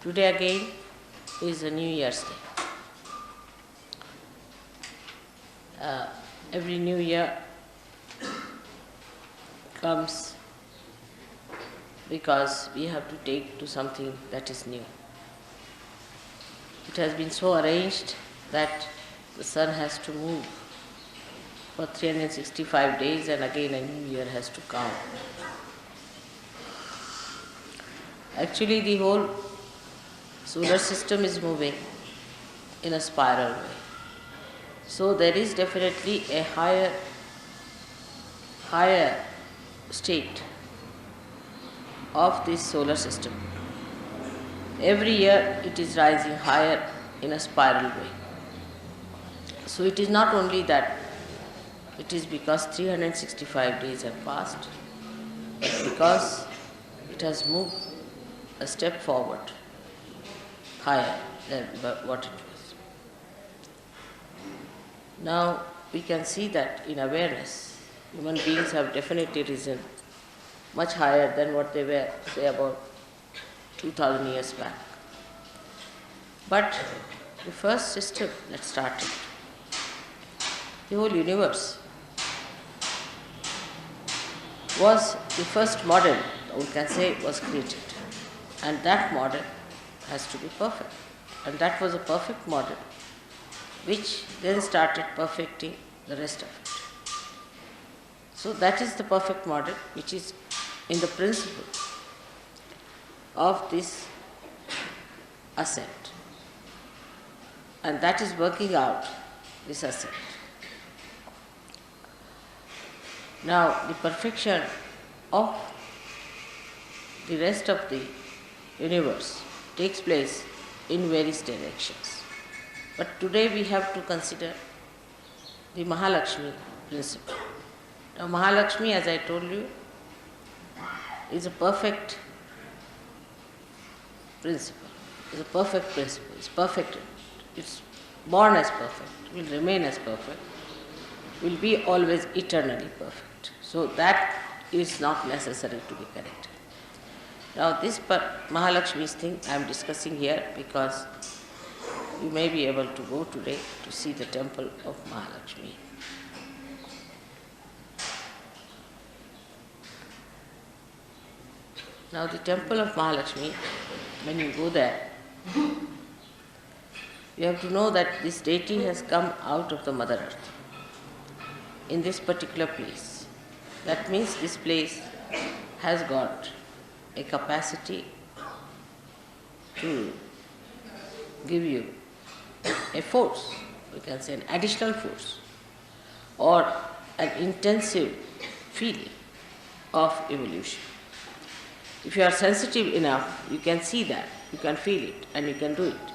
Today again is a New Year's Day. Every New Year comes because we have to take to something that is new. It has been so arranged that the sun has to move for 365 days and again a new year has to come. Actually, the whole solar system is moving in a spiral way. So there is definitely a higher state of this solar system. Every year it is rising higher in a spiral way. So it is not only that it is because 365 days have passed, but because it has moved a step forward, higher than what it was. Now we can see that in awareness, human beings have definitely risen much higher than what they were, say, about 2000 years back. But the first system that started, the whole universe, was the first model, we can say, was created. And that model has to be perfect. And that was a perfect model, which then started perfecting the rest of it. So that is the perfect model, which is in the principle of this ascent. And that is working out this ascent. Now, the perfection of the rest of the universe takes place in various directions. But today we have to consider the Mahalakshmi principle. Now, Mahalakshmi, as I told you, is a perfect principle. It's a perfect principle. It's perfect. It's born as perfect, will remain as perfect, will be always eternally perfect. So that is not necessary to be corrected. Now this Mahalakshmi's thing I am discussing here because you may be able to go today to see the temple of Mahalakshmi. Now the temple of Mahalakshmi, when you go there, you have to know that this deity has come out of the Mother Earth in this particular place. That means this place has got a capacity to give you a force, we can say an additional force, or an intensive feeling of evolution. If you are sensitive enough, you can see that, you can feel it, and you can do it.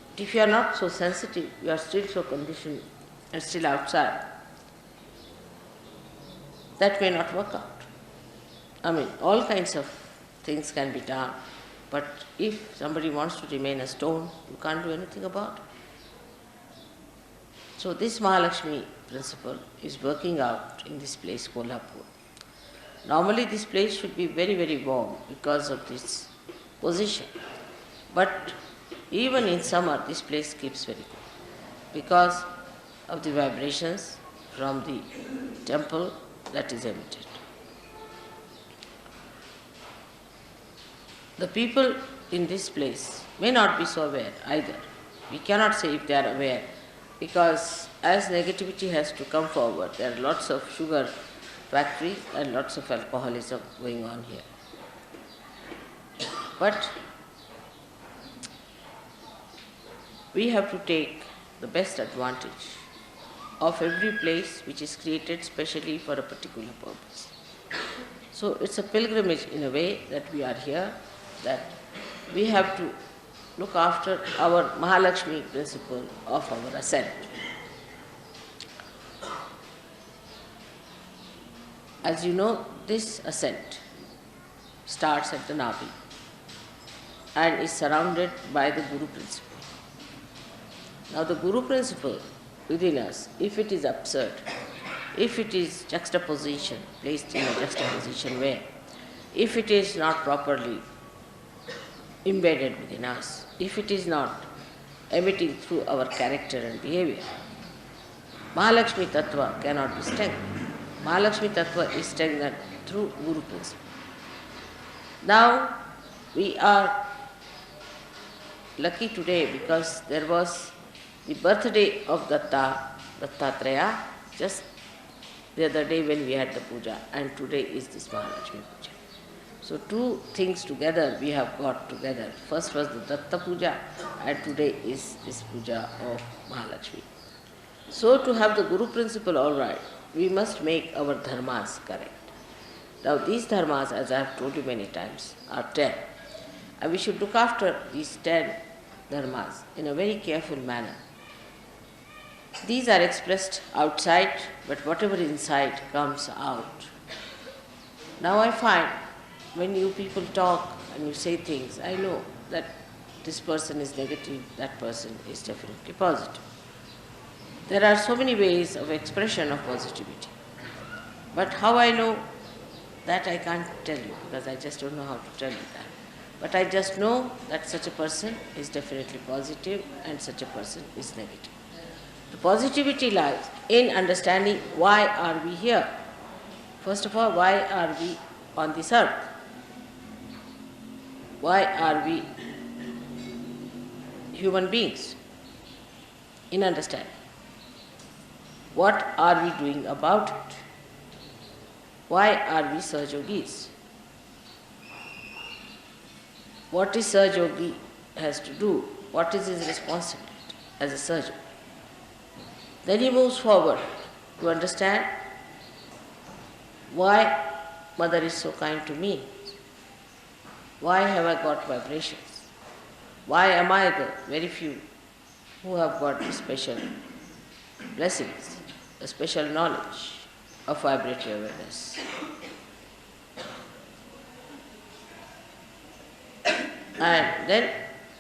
But if you are not so sensitive, you are still so conditioned and still outside, that may not work out. I mean, all kinds of things can be done, but if somebody wants to remain a stone, you can't do anything about it. So this Mahalakshmi principle is working out in this place, Kolhapur. Normally this place should be very, very warm because of this position. But even in summer, this place keeps very cool because of the vibrations from the temple that is emitted. The people in this place may not be so aware either. We cannot say if they are aware because as negativity has to come forward, there are lots of sugar factories and lots of alcoholism going on here. But we have to take the best advantage of every place which is created specially for a particular purpose. So it's a pilgrimage in a way that we are here, that we have to look after our Mahalakshmi principle of our ascent. As you know, this ascent starts at the Navi and is surrounded by the Guru principle. Now the Guru principle within us, if it is absurd, if it is juxtaposition, placed in a juxtaposition way, if it is not properly embedded within us. If it is not emitting through our character and behavior, Mahalakshmi Tattva cannot be strengthened. Mahalakshmi Tattva is strengthened through Guru principle. Now we are lucky today because there was the birthday of Dattatreya, just the other day when we had the puja, and today is this Mahalakshmi puja. So two things together we have got together. First was the Datta puja and today is this puja of Mahalakshmi. So to have the Guru principle all right, we must make our dharmas correct. Now these dharmas, as I have told you many times, are 10. And we should look after these 10 dharmas in a very careful manner. These are expressed outside, but whatever is inside comes out. Now I find when you people talk and you say things, I know that this person is negative, that person is definitely positive. There are so many ways of expression of positivity. But how I know that I can't tell you, because I just don't know how to tell you that. But I just know that such a person is definitely positive and such a person is negative. The positivity lies in understanding why are we here. First of all, why are we on this earth? Why are we human beings? In understanding. What are we doing about it? Why are we Sahajogis? What is Sahajogi has to do? What is his responsibility as a Sahajogi? Then he moves forward to understand why Mother is so kind to me. Why have I got vibrations? Why am I the very few who have got the special blessings, a special knowledge of vibratory awareness? And then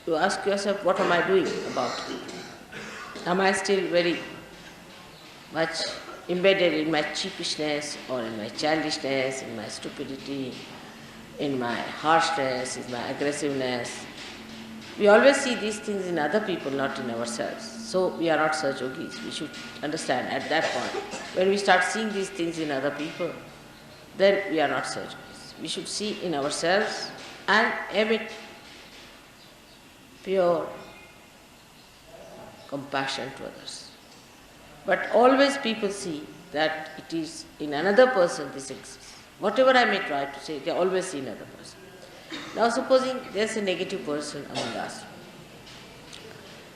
you ask yourself, what am I doing about it? Am I still very much embedded in my cheapishness or in my childishness, in my stupidity, in my harshness, in my aggressiveness? We always see these things in other people, not in ourselves. So we are not Sahajogis. We should understand at that point. When we start seeing these things in other people, then we are not Sahajogis. We should see in ourselves and emit pure compassion to others. But always people see that it is in another person this exists. Whatever I may try to say, they always see another person. Now supposing there is a negative person among us.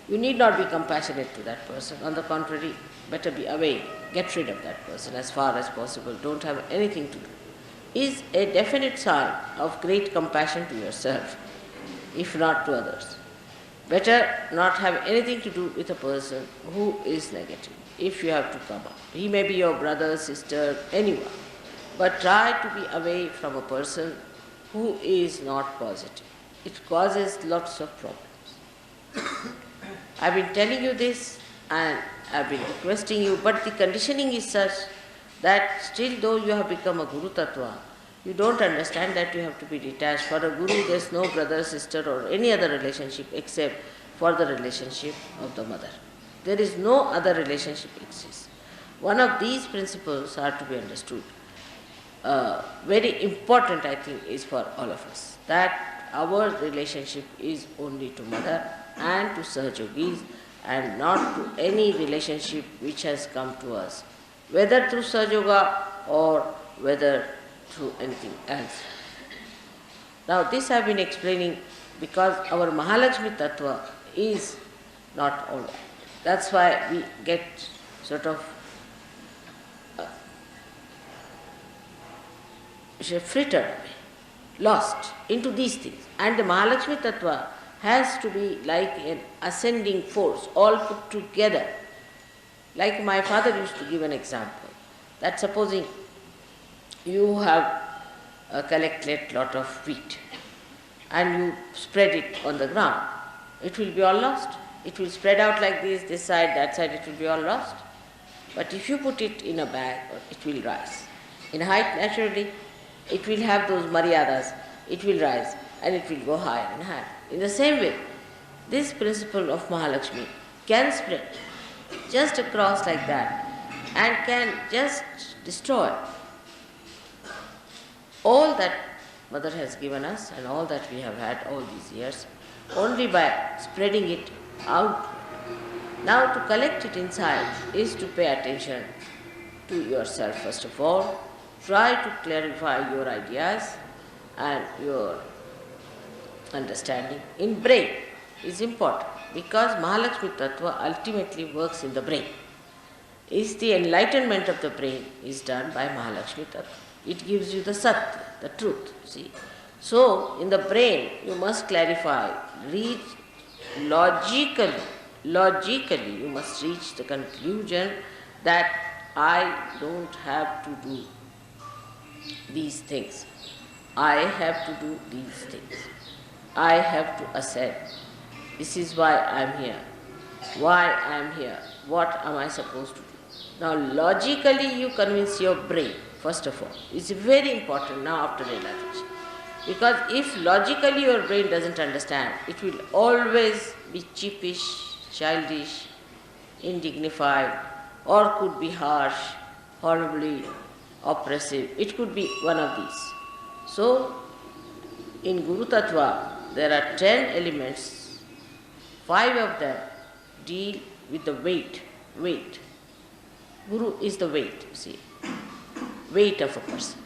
You need not be compassionate to that person. On the contrary, better be away. Get rid of that person as far as possible. Don't have anything to do. Is a definite sign of great compassion to yourself, if not to others. Better not have anything to do with a person who is negative, if you have to come out. He may be your brother, sister, anyone. But try to be away from a person who is not positive. It causes lots of problems. I've been telling you this and I've been requesting you, but the conditioning is such that still though you have become a Guru Tattva, you don't understand that you have to be detached. For a Guru there is no brother, sister or any other relationship except for the relationship of the mother. There is no other relationship exists. One of these principles are to be understood. Very important, I think, is for all of us, that our relationship is only to Mother and to Sahajogis and not to any relationship which has come to us, whether through Sahajoga or whether through anything else. Now this I have been explaining because our Mahalakshmi Tattva is not all right. That's why we get sort of frittered away, lost into these things. And the Mahalakshmi Tattva has to be like an ascending force, all put together. Like my father used to give an example, that supposing you have collected lot of wheat and you spread it on the ground, it will be all lost. It will spread out like this side, that side, it will be all lost. But if you put it in a bag, it will rise. In height, naturally, it will have those maryadas, it will rise and it will go higher and higher. In the same way, this principle of Mahalakshmi can spread just across like that and can just destroy all that Mother has given us and all that we have had all these years only by spreading it out. Now to collect it inside is to pay attention to yourself first of all. Try to clarify your ideas and your understanding in brain is important because Mahalakshmi Tattva ultimately works in the brain. Is the enlightenment of the brain is done by Mahalakshmi Tattva. It gives you the Satya, the truth, see. So, in the brain, you must clarify, reach logically, you must reach the conclusion that I don't have to do these things. I have to do these things. I have to ascend. This is why I am here. Why I am here. What am I supposed to do? Now, logically, you convince your brain, first of all. It's very important now after realization. Because if logically your brain doesn't understand, it will always be cheapish, childish, indignified, or could be harsh, horribly oppressive. It could be one of these. So, in Guru Tattva, there are 10 elements. 5 of them deal with the weight. Guru is the weight, see. Weight of a person.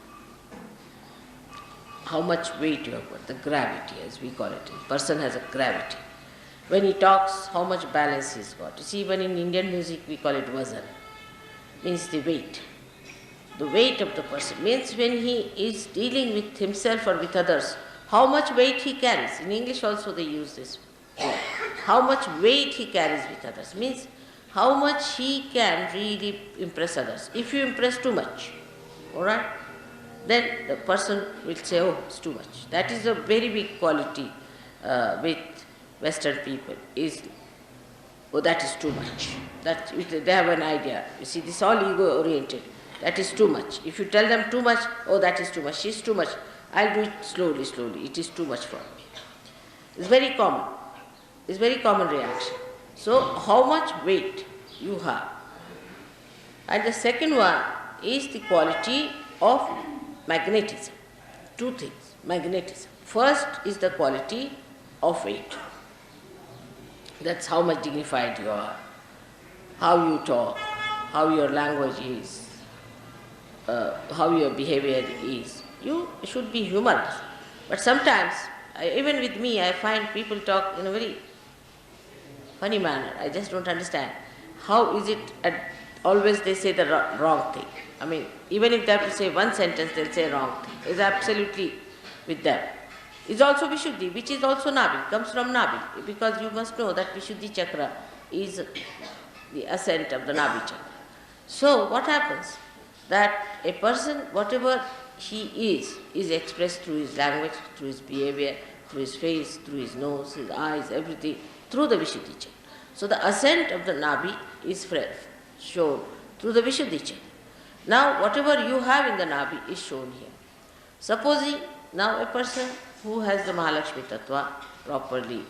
How much weight you have got, the gravity as we call it. A person has a gravity. When he talks, how much balance he's got. You see, even in Indian music we call it vazan. Means the weight. The weight of the person means when he is dealing with himself or with others, how much weight he carries. In English also they use this. How much weight he carries with others means how much he can really impress others. If you impress too much, alright, then the person will say, oh, it's too much. That is a very big quality with Western people, is, oh, that is too much. That they have an idea. You see, this is all ego-oriented. That is too much. If you tell them too much, oh, that is too much, she's too much. I'll do it slowly. It is too much for me. It's very common. It's very common reaction. So, how much weight you have. And the second one is the quality of magnetism. 2 things, magnetism. First is the quality of weight. That's how much dignified you are, how you talk, how your language is, how your behavior is. You should be humorous. But sometimes, even with me, I find people talk in a very funny manner. I just don't understand. How is it always they say the wrong thing? I mean, even if they have to say one sentence, they'll say wrong thing. It's absolutely with them. It's also Vishuddhi, which is also Nabi, comes from Nabi, because you must know that Vishuddhi chakra is the ascent of the Nabi chakra. So what happens? That a person, whatever he is expressed through his language, through his behavior, through his face, through his nose, his eyes, everything, through the Vishuddhi chakra. So the ascent of the Nabi is shown through the Vishuddhi chakra. Now whatever you have in the Nabi is shown here. Supposing now a person who has the Mahalakshmi Tattva properly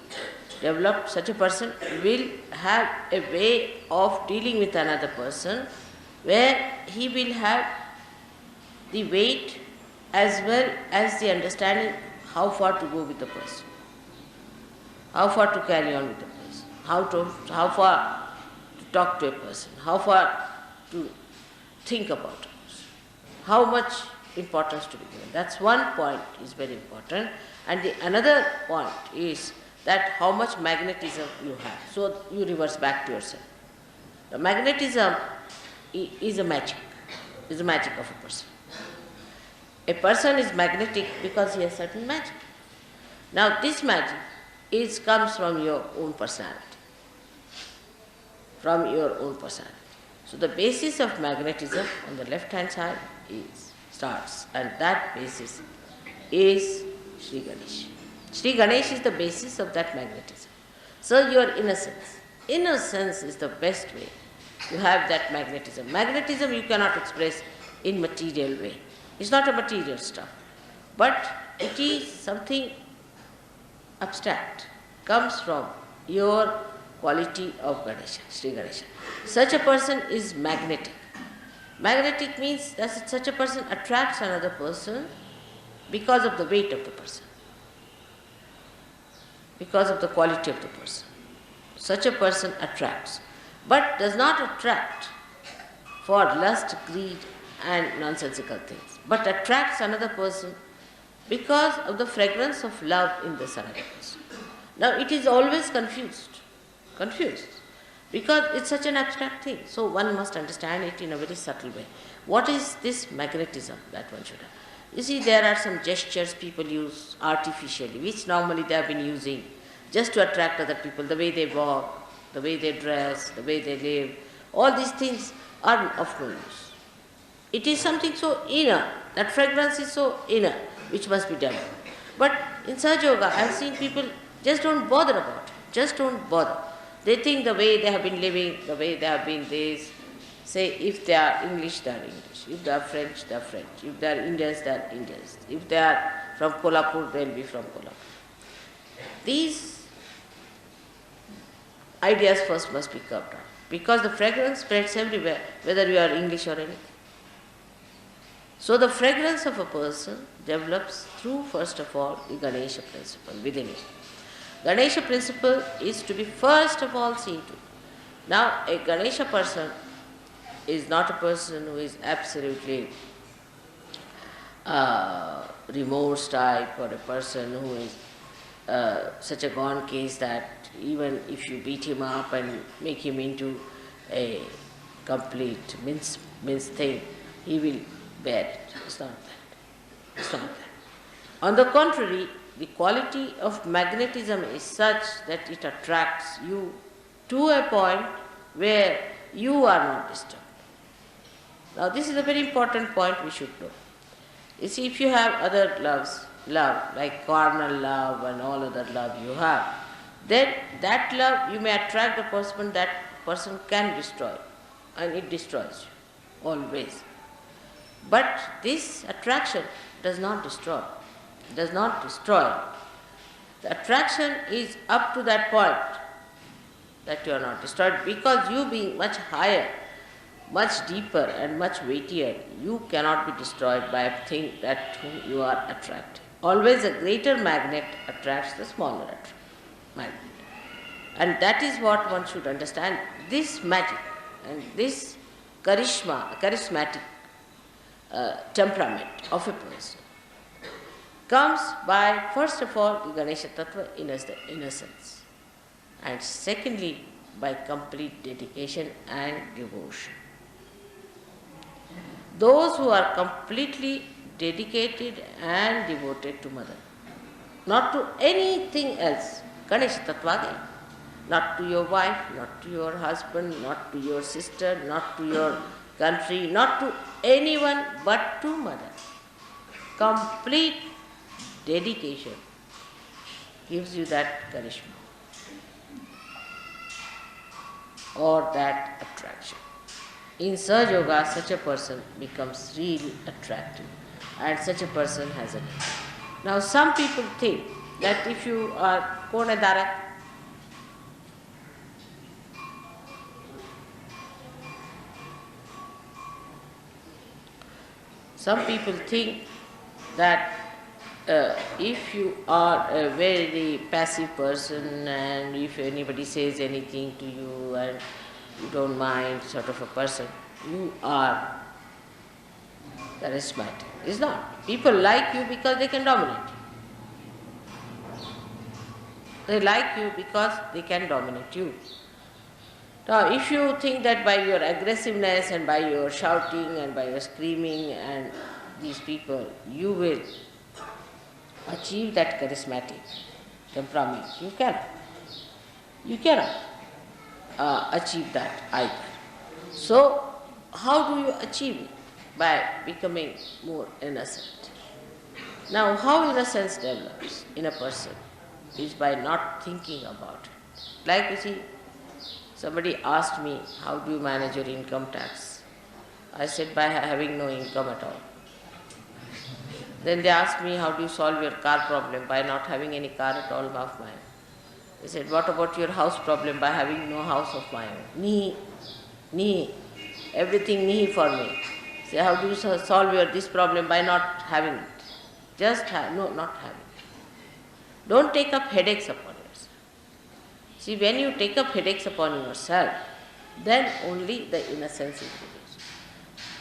developed, such a person will have a way of dealing with another person where he will have the weight as well as the understanding how far to go with the person, how far to carry on with the person, how far to talk to a person, how far to think about a person, how much importance to be given. That's one point is very important. And the another point is that how much magnetism you have. So you reverse back to yourself. The magnetism is a magic of a person. A person is magnetic because he has certain magic. Now this magic comes from your own personality. So the basis of magnetism on the left hand side starts, and that basis is Sri Ganesh. Sri Ganesh is the basis of that magnetism. So your innocence. Innocence is the best way to have that magnetism. Magnetism you cannot express in material way. It's not a material stuff. But it is something abstract, comes from your quality of Ganesha, Sri Ganesha. Such a person is magnetic. Magnetic means that such a person attracts another person because of the weight of the person, because of the quality of the person. Such a person attracts, but does not attract for lust, greed and nonsensical things, but attracts another person because of the fragrance of love in this another person. Now it is always confused, because it's such an abstract thing. So one must understand it in a very subtle way. What is this magnetism that one should have? You see, there are some gestures people use artificially, which normally they have been using just to attract other people, the way they walk, the way they dress, the way they live. All these things are of no use. It is something so inner, that fragrance is so inner, which must be done. But in Sahaja Yoga, I have seen people just don't bother about it, just don't bother. They think the way they have been living, the way they have been this, say if they are English, they are English. If they are French, they are French. If they are Indians, they are Indians. If they are from Kolhapur, they will be from Kolhapur. These ideas first must be curbed down, because the fragrance spreads everywhere, whether you are English or anything. So the fragrance of a person develops through, first of all, the Ganesha principle within it. Ganesha principle is to be first of all seen to. Now, a Ganesha person is not a person who is absolutely remorse type, or a person who is such a gone case that even if you beat him up and make him into a complete mince thing, he will bear it. It's not that. It's not that. On the contrary, the quality of magnetism is such that it attracts you to a point where you are not disturbed. Now this is a very important point we should know. You see, if you have other love like carnal love and all other love you have, then that love you may attract a person, that person can destroy, and it destroys you, always. But this attraction does not destroy. Does not destroy. The attraction is up to that point that you are not destroyed, because you being much higher, much deeper and much weightier, you cannot be destroyed by a thing that whom you are attracting. Always a greater magnet attracts the smaller magnet. And that is what one should understand. This magic and this charismatic temperament of a person comes by, first of all, the Ganesha Tattva, innocence, and secondly, by complete dedication and devotion. Those who are completely dedicated and devoted to Mother, not to anything else, Ganesha Tattva again, not to your wife, not to your husband, not to your sister, not to your country, not to anyone but to Mother. Complete dedication gives you that charisma or that attraction. In Sahaja Yoga, such a person becomes really attractive, and such a person has a name. Now some people think that if you are Konadara, some people think that if you are a very passive person, and if anybody says anything to you and you don't mind, sort of a person, you are charismatic. It's not. People like you because they can dominate you. They like you because they can dominate you. Now, if you think that by your aggressiveness and by your shouting and by your screaming and these people, you will achieve that charismatic temperament, you cannot. You cannot achieve that either. So, how do you achieve it? By becoming more innocent. Now, how innocence develops in a person is by not thinking about it. Like you see, somebody asked me, how do you manage your income tax? I said, by having no income at all. Then they asked me, how do you solve your car problem? By not having any car at all of my own. They said, what about your house problem? By having no house of my own. Nihi, everything nihi for me. Say, how do you solve this problem? By not having it. Just not having it. Don't take up headaches upon yourself. See, when you take up headaches upon yourself, then only the innocence is reduced.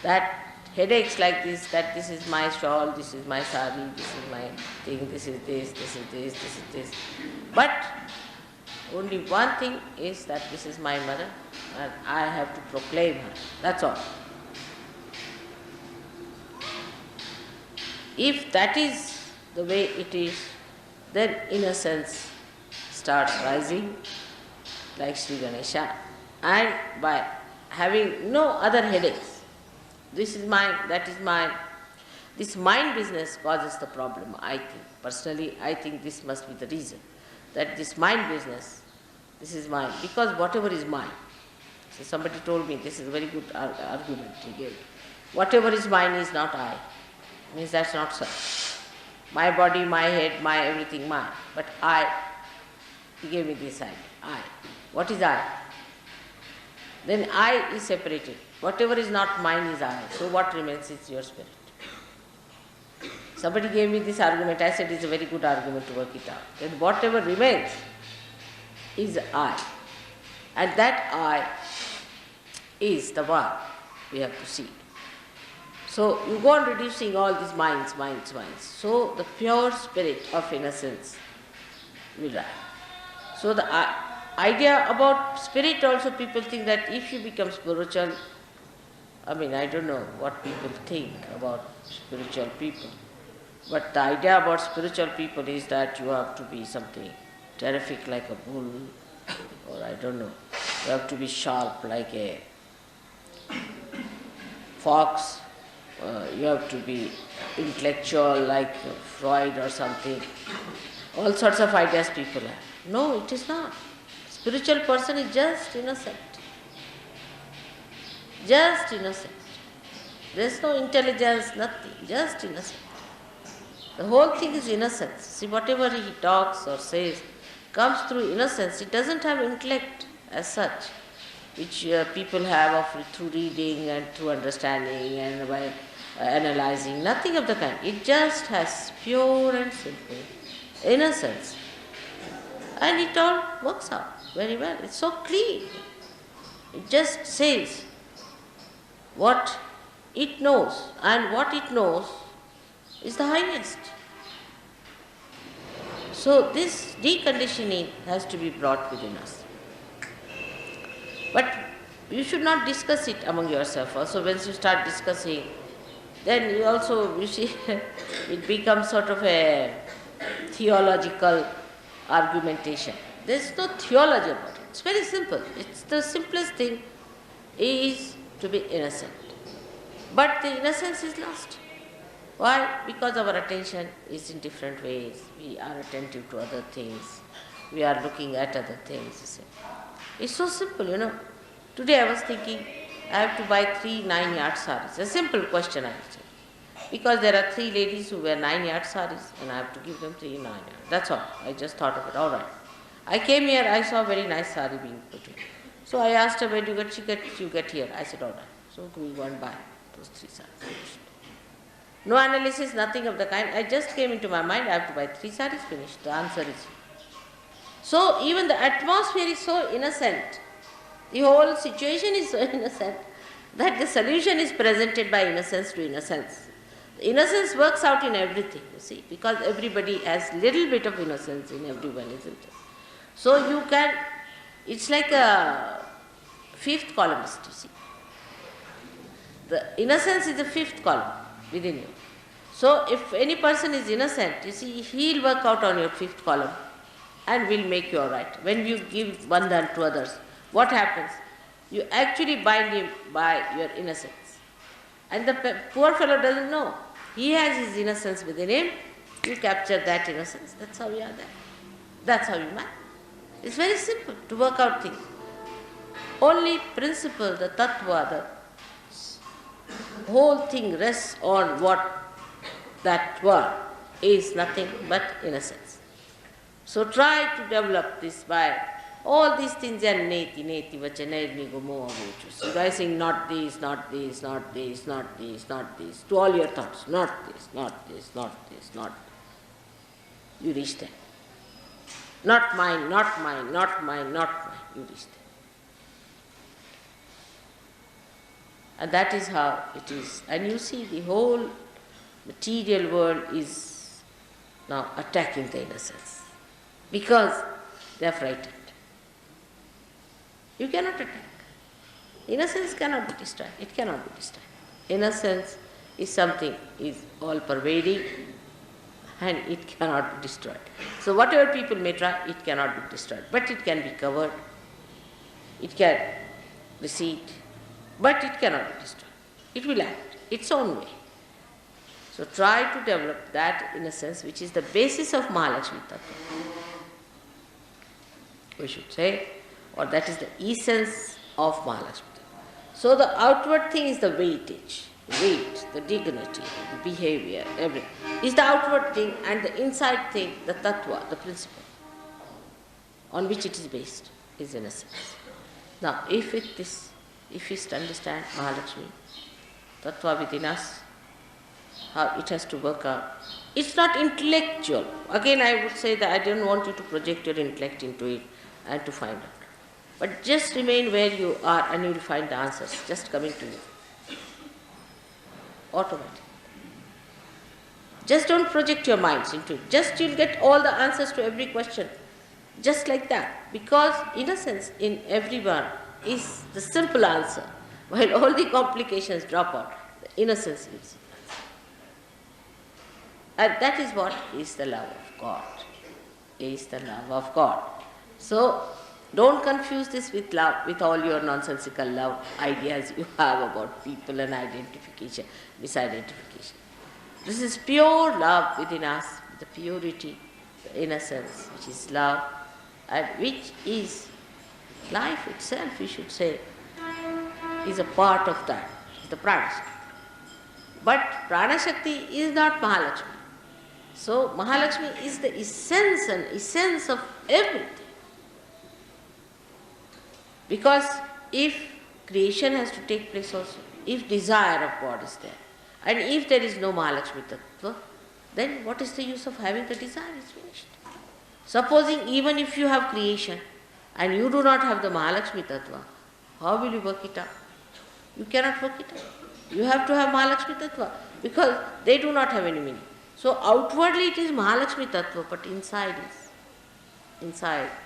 That headaches like this, that this is my shawl, this is my sari, this is my thing, this is this, this is this, this is this. But only one thing is that this is my mother and I have to proclaim her. That's all. If that is the way it is, then innocence starts rising like Sri Ganesha, and by having no other headaches. This is mine, that is mine. This mind business causes the problem, I think. Personally, I think this must be the reason. That this mind business, this is mine, because whatever is mine. So somebody told me, this is a very good argument he gave. Whatever is mine is not I. Means that's not so. My body, my head, my everything, mine. But I, he gave me this idea, I. What is I? Then I is separated. Whatever is not mine is I. So what remains is your spirit. Somebody gave me this argument. I said it's a very good argument to work it out. Then whatever remains is I. And that I is the one we have to see. So you go on reducing all these minds. So the pure spirit of innocence will rise. So the idea about spirit also, people think that if you become spiritual, I don't know what people think about spiritual people. But the idea about spiritual people is that you have to be something terrific like a bull, or I don't know, you have to be sharp like a fox, you have to be intellectual like Freud or something. All sorts of ideas people have. No, it is not. Spiritual person is just innocent. Just innocent. There is no intelligence, nothing, just innocent. The whole thing is innocence. See, whatever he talks or says comes through innocence. It doesn't have intellect as such, which people have through reading and through understanding and by analyzing. Nothing of the kind. It just has pure and simple innocence. And it all works out very well. It's so clean. It just says what it knows, and what it knows is the highest. So this deconditioning has to be brought within us. But you should not discuss it among yourself. Also, once you start discussing, then you see, it becomes sort of a theological argumentation. There is no theology about it. It's very simple. It's the simplest thing is to be innocent. But the innocence is lost. Why? Because our attention is in different ways. We are attentive to other things. We are looking at other things. You see. It's so simple, Today I was thinking, I have to buy 3 9-yard saris. A simple question I would say. Because there are 3 ladies who wear 9-yard saris and I have to give them 3 9-yard. That's all. I just thought of it. All right. I came here, I saw a very nice sari being put in. So I asked her, where do you get? She said, you get here. I said, all right. So we go and buy those 3 saris. No analysis, nothing of the kind. I just came into my mind, I have to buy 3 saris, finished. The answer is. So even the atmosphere is so innocent. The whole situation is so innocent that the solution is presented by innocence to innocence. The innocence works out in everything, you see, because everybody has little bit of innocence in everyone, isn't it? So you can, it's like a 5th columnist, you see. The innocence is the 5th column within you. So if any person is innocent, you see, he'll work out on your 5th column and will make you all right. When you give bandhan to others, what happens? You actually bind him by your innocence. And the poor fellow doesn't know. He has his innocence within him. You capture that innocence. That's how you are there. That's how you manage. It's very simple to work out things. Only principle, the tattva, the whole thing rests on what Tattva is nothing but innocence. So try to develop this by all these things are neti, neti, vachanairni gomo avochus. You guys saying not this, not this, not this, not this, not this, to all your thoughts. Not this, not this, not this, not this. You reach there. Not mine, not mine, not mine, not mine. You reach there. And that is how it is. And you see the whole material world is now attacking the innocence because they are frightened. You cannot attack. Innocence cannot be destroyed. It cannot be destroyed. Innocence is something is all pervading and it cannot be destroyed. So whatever people may try, it cannot be destroyed. But it can be covered. It can recede. But it cannot be destroyed. It will act its own way. So try to develop that innocence which is the basis of Mahalakshmi Tattva. We should say, or that is the essence of Mahalakshmi Tattva. So the outward thing is the weightage, weight, the dignity, the behavior, everything. Is the outward thing, and the inside thing, the Tattva, the principle, on which it is based, is innocence. Now, if we understand Mahalakshmi Tattva within us, how it has to work out. It's not intellectual. Again, I would say that I don't want you to project your intellect into it and to find out. But just remain where you are and you will find the answers just coming to you. Automatically. Just don't project your minds into it. Just you'll get all the answers to every question. Just like that. Because innocence in everyone is the simple answer. While all the complications drop out, the innocence is. And that is what is the love of God. Is the love of God. So, don't confuse this with love, with all your nonsensical love ideas you have about people and identification, misidentification. This is pure love within us, the purity, the innocence, which is love, and which is life itself, we should say, is a part of that, the Prana Shakti. But Prana Shakti is not Mahalakshmi. So Mahalakshmi is the essence of everything. Because if creation has to take place also, if desire of God is there, and if there is no Mahalakshmi Tattva, then what is the use of having the desire? It's finished. Supposing even if you have creation and you do not have the Mahalakshmi Tattva, how will you work it out? You cannot work it out. You have to have Mahalakshmi Tattva because they do not have any meaning. So outwardly it is Mahalakshmi Tattva, but inside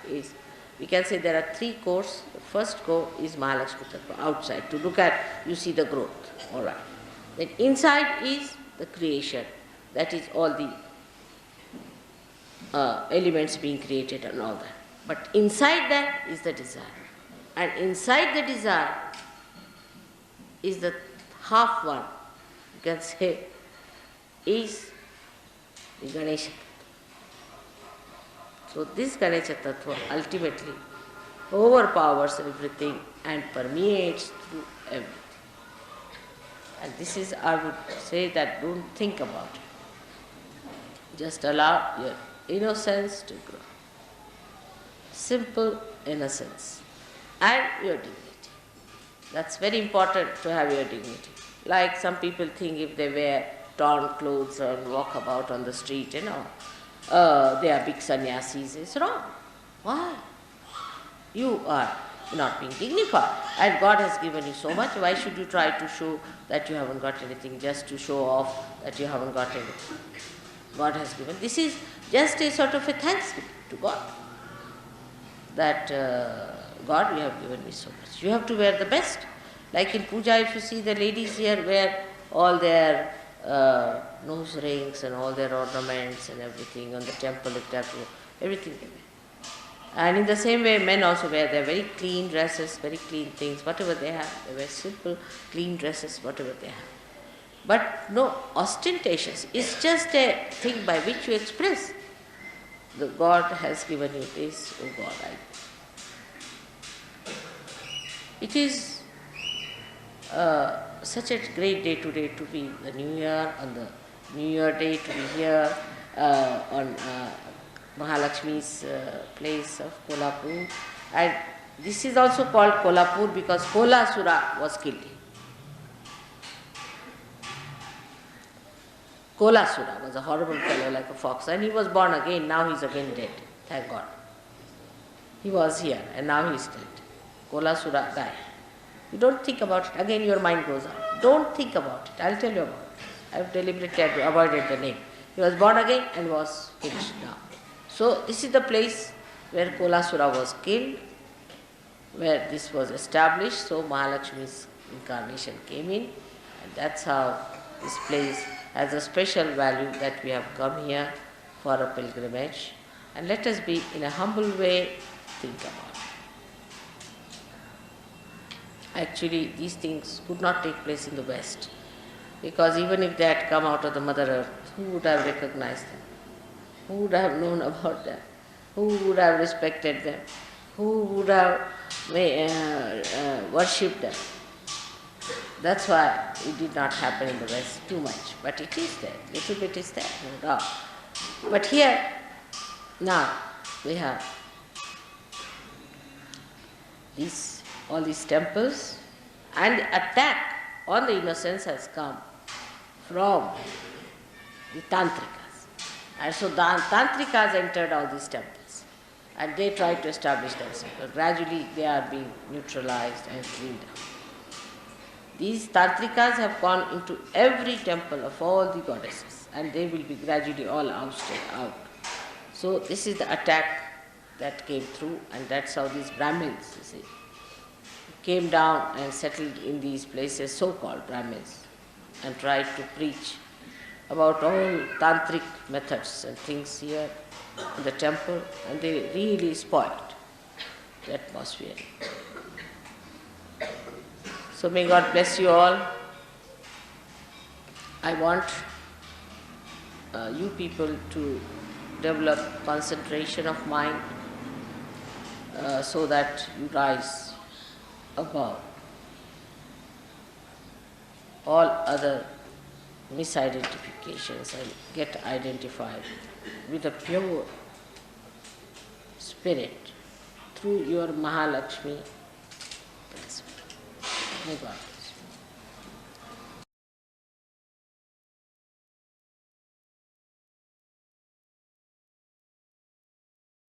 is, we can say there are three cores. The first core is Mahalakshmi Tattva, outside. To look at, you see the growth. Alright. Then inside is the creation. That is all the elements being created and all that. But inside that is the desire. And inside the desire is the half one, you can say, is the Ganesha Tattva. So this Ganesha Tattva ultimately overpowers everything and permeates through everything. And this is, I would say that don't think about it. Just allow your innocence to grow. Simple innocence. And your dignity. That's very important to have your dignity. Like some people think if they wear torn clothes and walk about on the street, they are big sannyasis. It's wrong. Why? You are not being dignified. And God has given you so much. Why should you try to show that you haven't got anything, just to show off that you haven't got anything? God has given. This is just a sort of a thanksgiving to God. That God, you have given me so much. You have to wear the best. Like in puja, if you see the ladies here wear all their nose rings and all their ornaments and everything on the temple, everything they wear. And in the same way, men also wear their very clean dresses, very clean things, whatever they have. They wear simple, clean dresses, whatever they have. But no ostentations. It's just a thing by which you express. The God has given you this, oh God, It is such a great day today to be the New Year on the New Year Day to be here on Mahalakshmi's place of Kolhapur. And this is also called Kolhapur because Kolasura was killed. Kolasura was a horrible fellow like a fox, and he was born again. Now he is again dead. Thank God. He was here and now he is dead. Kolasura died. You don't think about it. Again your mind goes out. Don't think about it. I'll tell you about it. I have deliberately avoided the name. He was born again and was finished now. So this is the place where Kolasura was killed, where this was established. So Mahalakshmi's incarnation came in, and that's how this place has a special value that we have come here for a pilgrimage. And let us be in a humble way think about it. Actually, these things could not take place in the West, because even if they had come out of the Mother Earth, who would have recognized them? Who would have known about them? Who would have respected them? Who would have worshipped them? That's why it did not happen in the West too much. But it is there, little bit is there, no doubt. But here, now, we have all these temples, and the attack on the innocence has come from the Tantrikas. And so the Tantrikas entered all these temples and they tried to establish themselves. But gradually they are being neutralized and cleaned up. These Tantrikas have gone into every temple of all the goddesses, and they will be gradually all ousted out. So this is the attack that came through, and that's how these Brahmins, you see, came down and settled in these places, so-called Brahmins, and tried to preach about all tantric methods and things here in the temple, and they really spoiled the atmosphere. So may God bless you all. I want you people to develop concentration of mind so that you rise above all other misidentifications and get identified with a pure spirit through your Mahalakshmi principle. May God.